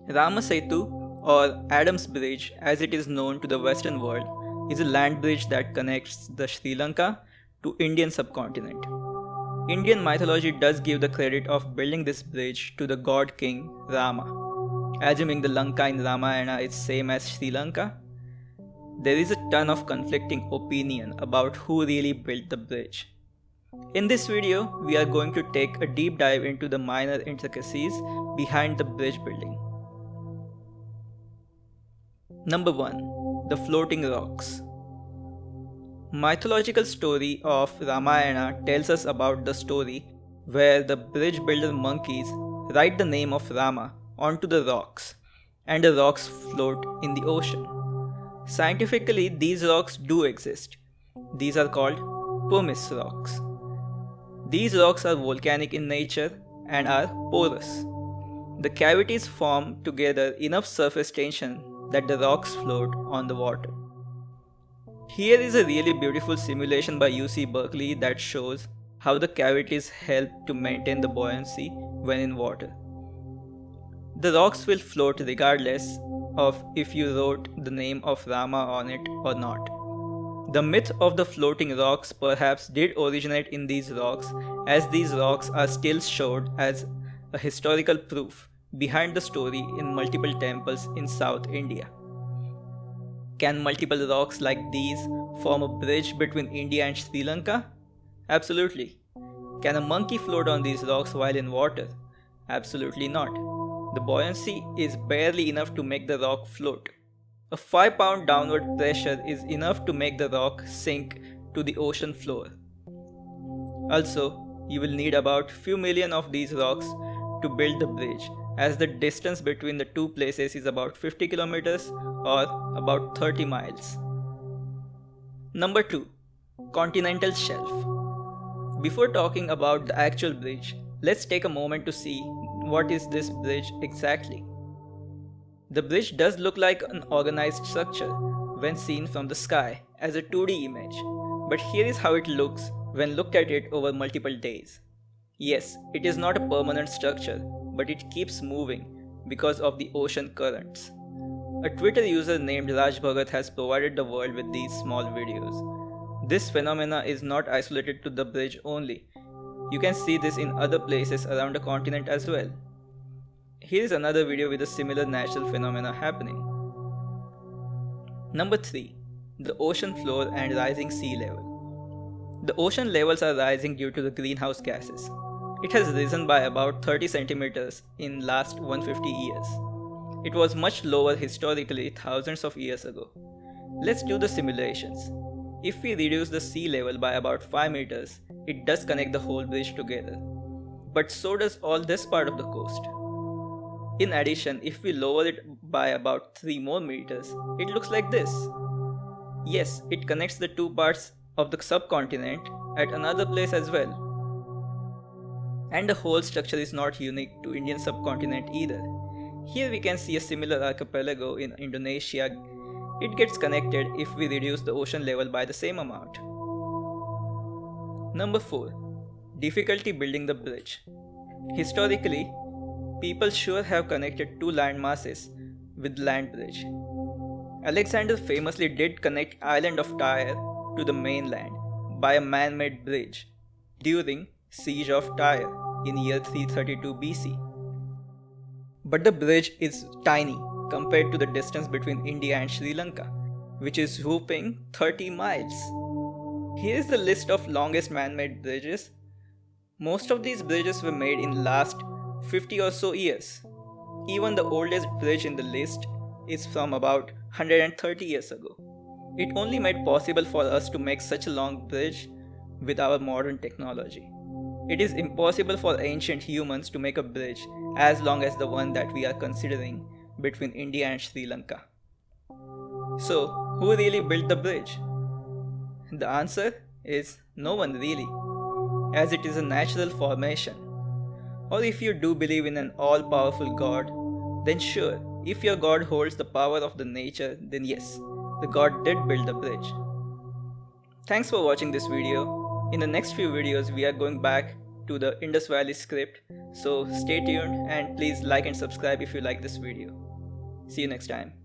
Rama Setu, or Adam's Bridge as it is known to the Western world, is a land bridge that connects the Sri Lanka to Indian subcontinent. Indian mythology does give the credit of building this bridge to the god king Rama. Assuming the Lanka in Ramayana is same as Sri Lanka, there is a ton of conflicting opinion about who really built the bridge. In this video, we are going to take a deep dive into the minor intricacies behind the bridge building. Number 1. The floating rocks. Mythological story of Ramayana tells us about the story where the bridge builder monkeys write the name of Rama onto the rocks and the rocks float in the ocean. Scientifically, these rocks do exist. These are called pumice rocks. These rocks are volcanic in nature and are porous. The cavities form together enough surface tension that the rocks float on the water. Here is a really beautiful simulation by UC Berkeley that shows how the cavities help to maintain the buoyancy when in water. The rocks will float regardless of if you wrote the name of Rama on it or not. The myth of the floating rocks perhaps did originate in these rocks, as these rocks are still showed as a historical proof behind the story in multiple temples in South India. Can multiple rocks like these form a bridge between India and Sri Lanka? Absolutely. Can a monkey float on these rocks while in water? Absolutely not. The buoyancy is barely enough to make the rock float. A 5-pound downward pressure is enough to make the rock sink to the ocean floor. Also, you will need about few million of these rocks to build the bridge, as the distance between the two places is about 50 kilometers or about 30 miles. Number 2. Continental shelf. Before talking about the actual bridge, let's take a moment to see what is this bridge exactly. The bridge does look like an organized structure when seen from the sky as a 2D image, but here is how it looks when looked at it over multiple days. Yes, it is not a permanent structure, but it keeps moving because of the ocean currents. A Twitter user named Raj Bhagat has provided the world with these small videos. This phenomena is not isolated to the bridge only. You can see this in other places around the continent as well. Here is another video with a similar natural phenomena happening. Number 3. The ocean floor and rising sea level. The ocean levels are rising due to the greenhouse gases. It has risen by about 30 centimeters in last 150 years. It was much lower historically thousands of years ago. Let's do the simulations. If we reduce the sea level by about 5 meters, it does connect the whole bridge together. But so does all this part of the coast. In addition, if we lower it by about 3 more meters, it looks like this. Yes, it connects the two parts of the subcontinent at another place as well. And the whole structure is not unique to Indian subcontinent either. Here we can see a similar archipelago in Indonesia. It gets connected if we reduce the ocean level by the same amount. Number 4. Difficulty building the bridge. Historically, people sure have connected two land masses with land bridge. Alexander famously did connect island of Tyre to the mainland by a man-made bridge during Siege of Tyre in year 332 BC. But the bridge is tiny compared to the distance between India and Sri Lanka, which is whopping 30 miles. Here is the list of longest man-made bridges. Most of these bridges were made in last 50 or so years. Even the oldest bridge in the list is from about 130 years ago. It only made possible for us to make such a long bridge with our modern technology. It is impossible for ancient humans to make a bridge as long as the one that we are considering between India and Sri Lanka. So, who really built the bridge? The answer is no one really, as it is a natural formation. Or if you do believe in an all-powerful God, then sure, if your God holds the power of the nature, then yes, the God did build the bridge. Thanks for watching this video. In the next few videos, we are going back to the Indus Valley script. So stay tuned and please like and subscribe if you like this video. See you next time.